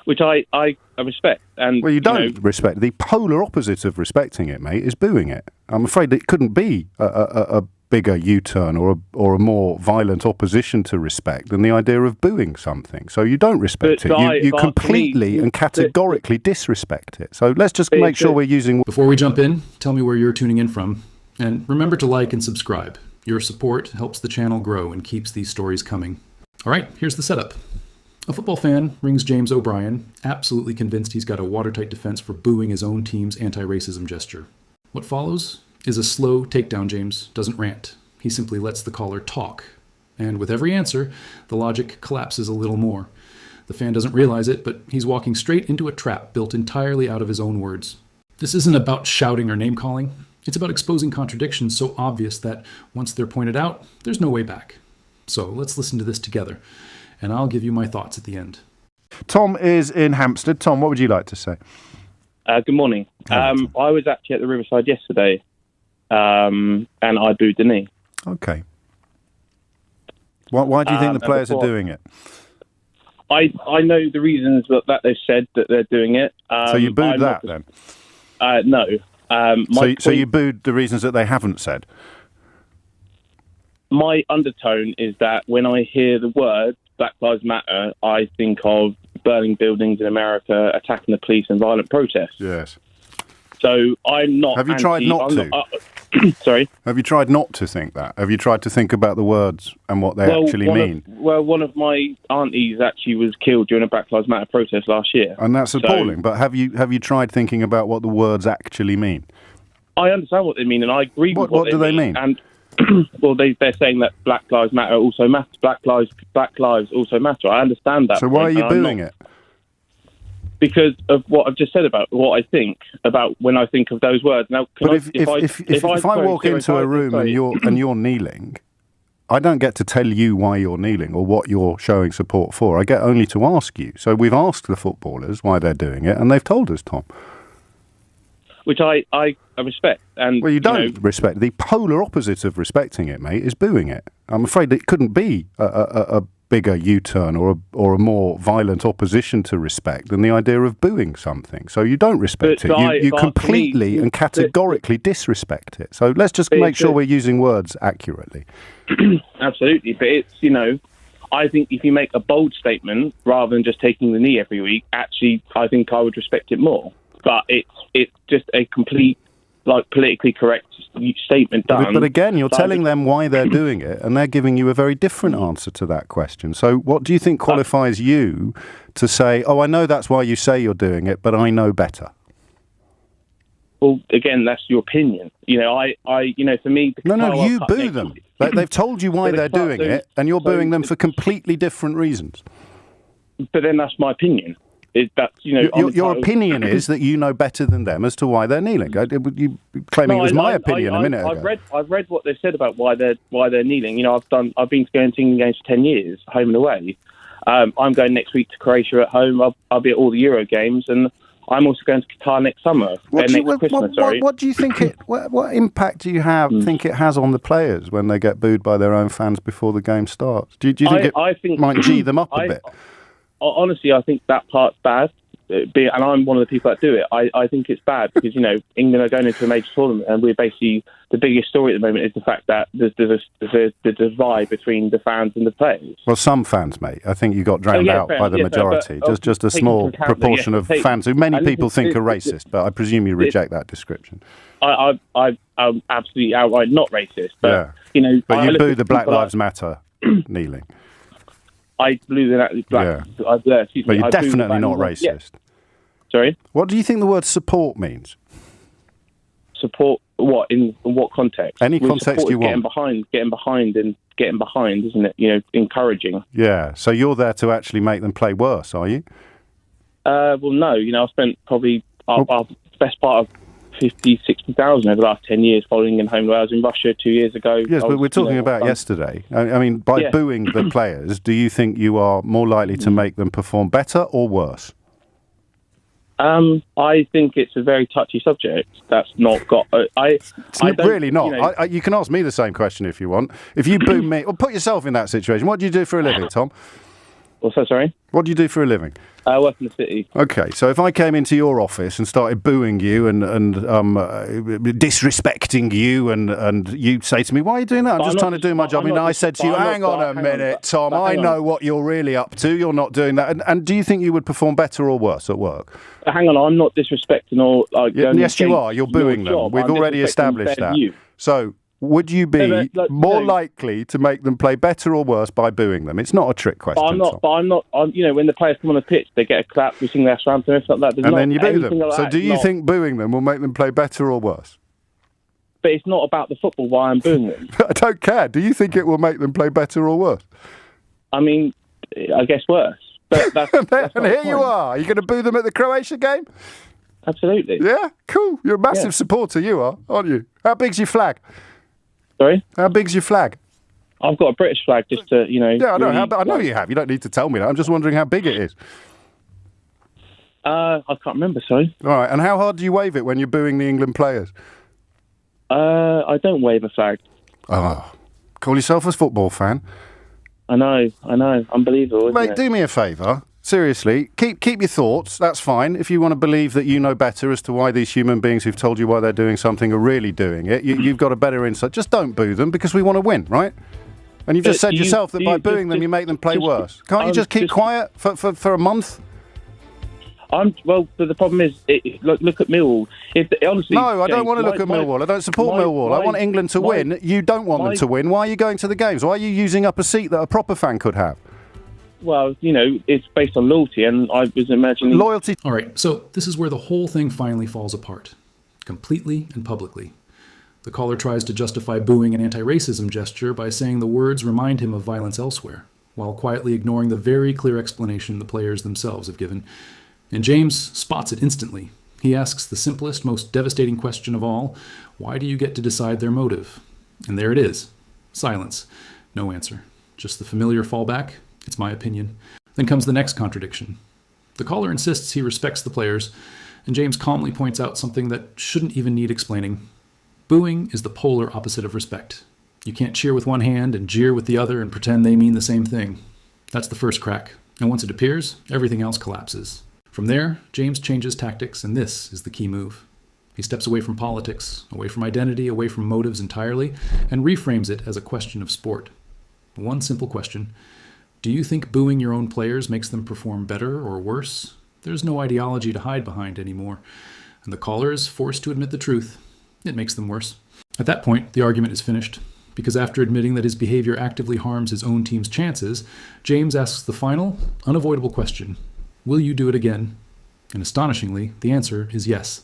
which I respect. And well, you don't respect. The polar opposite of respecting it, mate, is booing it. I'm afraid it couldn't be a bigger U-turn or a more violent opposition to respect than the idea of booing something. So you don't respect it. You completely and categorically disrespect it. So let's just make sure we're using... Before we jump in, tell me where you're tuning in from. And remember to like and subscribe. Your support helps the channel grow and keeps these stories coming. All right, here's the setup. A football fan rings James O'Brien, absolutely convinced he's got a watertight defense for booing his own team's anti-racism gesture. What follows is a slow takedown. James doesn't rant. He simply lets the caller talk. And with every answer, the logic collapses a little more. The fan doesn't realize it, but he's walking straight into a trap built entirely out of his own words. This isn't about shouting or name-calling. It's about exposing contradictions so obvious that once they're pointed out, there's no way back. So let's listen to this together, and I'll give you my thoughts at the end. Tom is in Hampstead. Tom, what would you like to say? Good morning. I was actually at the Riverside yesterday, and I booed the knee. Okay. Why do you think the players are doing it? I know the reasons that they've said that they're doing it. So you booed that then? No. So you booed the reasons that they haven't said? My undertone is that when I hear the word Black Lives Matter, I think of burning buildings in America, attacking the police and violent protests. Yes. So I'm not... Have you tried not to? Sorry? Have you tried not to think that? Have you tried to think about the words and what they actually mean? One of my aunties actually was killed during a Black Lives Matter protest last year. And that's appalling. But have you tried thinking about what the words actually mean? I understand what they mean, and I agree with what do they mean? And well, they're saying that Black Lives Matter also matter. Black lives also matter. I understand that. So why are you booing it? Because of what I've just said about what I think about when I think of those words. Now, if I walk into a room and you're kneeling, I don't get to tell you why you're kneeling or what you're showing support for. I get only to ask you. So we've asked the footballers why they're doing it, and they've told us, Tom. Which I respect. And well, you don't respect. The polar opposite of respecting it, mate, is booing it. I'm afraid it couldn't be a bigger U-turn or a more violent opposition to respect than the idea of booing something. So you don't respect it. You completely and categorically disrespect it. So let's just make sure we're using words accurately. Absolutely. But it's, I think if you make a bold statement rather than just taking the knee every week, actually, I think I would respect it more. But it's just a complete, politically correct statement done. But again, you're telling them why they're doing it, and they're giving you a very different answer to that question. So what do you think qualifies you to say, I know that's why you say you're doing it, but I know better? Well, again, that's your opinion. For me... No, you boo them. They've told you why they're doing it, and you're booing them for completely different reasons. But then that's my opinion. Your opinion is that you know better than them as to why they're kneeling. You claiming it was my opinion a minute ago. I've read what they've said about why they're kneeling. I've been to going to England games for 10 years, home and away. I'm going next week to Croatia at home. I'll be at all the Euro games, and I'm also going to Qatar next summer. What do you think what impact do you think it has on the players when they get booed by their own fans before the game starts? Do you think it might G them up a bit? Honestly, I think that part's bad, and I'm one of the people that do it. I think it's bad because, England are going into a major tournament, and we're basically, the biggest story at the moment is the fact that there's the divide between the fans and the players. Well, some fans, mate. I think you got drowned out by the majority. Just a small proportion of fans who many people think are racist, but I presume you reject that description. I'm absolutely outright not racist, but, But you boo the Black Lives Matter kneeling. I blew the black. Yeah. But you're definitely not racist. Yeah. Sorry? What do you think the word support means? Support what? In what context? Any context you want. Getting behind, isn't it? Encouraging. Yeah. So you're there to actually make them play worse, are you? Well, no. I spent probably our best part of 50,000, 60,000 over the last 10 years following in home. I was in Russia 2 years ago. Yes, but we're talking about yesterday. I mean, by booing the players, do you think you are more likely to make them perform better or worse? I think it's a very touchy subject. That's not got... It's really not. You can ask me the same question if you want. If you boo me, or put yourself in that situation, what do you do for a living, Tom? What's that, sorry? What do you do for a living? I work in the city. Okay, so if I came into your office and started booing you and disrespecting you, and you'd say to me, "Why are you doing that? I'm just trying to do my job." And I said to you, "Hang on a minute, Tom. I know what you're really up to. You're not doing that." And do you think you would perform better or worse at work? Hang on, I'm not disrespecting or like. Yes, you are. You're booing them. We've already established that. So. Would you be more likely to make them play better or worse by booing them? It's not a trick question. I'm not. When the players come on the pitch, they get a clap, we sing their anthem, and stuff like that. And then you boo them. So do you think booing them will make them play better or worse? But it's not about the football why I'm booing them. I don't care. Do you think it will make them play better or worse? I mean, I guess worse. But that's and here you are. Are you going to boo them at the Croatia game? Absolutely. Yeah, cool. You're a massive supporter, you are, aren't you? How big's your flag? Sorry? How big's your flag? I've got a British flag just to, Yeah, I know. I know you have. You don't need to tell me that. I'm just wondering how big it is. I can't remember, sorry. All right, and how hard do you wave it when you're booing the England players? I don't wave a flag. Oh, call yourself a football fan? I know. Unbelievable, isn't Mate, it? do me a favour. Seriously, keep your thoughts. That's fine. If you want to believe that you know better as to why these human beings who've told you why they're doing something are really doing it, you've got a better insight. Just don't boo them because we want to win, right? And you've just said yourself that by booing them, you make them play worse. Can't you just keep quiet for a month? Well, the problem is, look at Millwall. Honestly, no, I don't want to look at Millwall. I don't support Millwall. I want England to win. You don't want them to win. Why are you going to the games? Why are you using up a seat that a proper fan could have? Well, it's based on loyalty, and I was imagining... Loyalty. All right, so this is where the whole thing finally falls apart. Completely and publicly. The caller tries to justify booing an anti-racism gesture by saying the words remind him of violence elsewhere, while quietly ignoring the very clear explanation the players themselves have given. And James spots it instantly. He asks the simplest, most devastating question of all, why do you get to decide their motive? And there it is. Silence. No answer. Just the familiar fallback. It's my opinion. Then comes the next contradiction. The caller insists he respects the players, and James calmly points out something that shouldn't even need explaining. Booing is the polar opposite of respect. You can't cheer with one hand and jeer with the other and pretend they mean the same thing. That's the first crack, and once it appears, everything else collapses. From there, James changes tactics, and this is the key move. He steps away from politics, away from identity, away from motives entirely, and reframes it as a question of sport. One simple question. Do you think booing your own players makes them perform better or worse? There's no ideology to hide behind anymore, and the caller is forced to admit the truth. It makes them worse. At that point, the argument is finished, because after admitting that his behavior actively harms his own team's chances, James asks the final, unavoidable question. Will you do it again? And astonishingly, the answer is yes.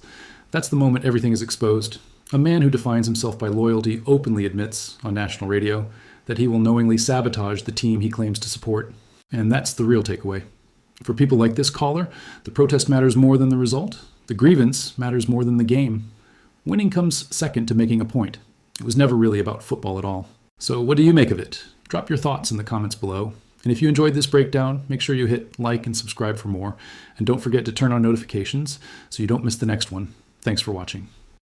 That's the moment everything is exposed. A man who defines himself by loyalty openly admits, on national radio, that he will knowingly sabotage the team he claims to support. And that's the real takeaway. For people like this caller, the protest matters more than the result. The grievance matters more than the game. Winning comes second to making a point. It was never really about football at all. So what do you make of it? Drop your thoughts in the comments below. And if you enjoyed this breakdown, make sure you hit like and subscribe for more. And don't forget to turn on notifications so you don't miss the next one. Thanks for watching.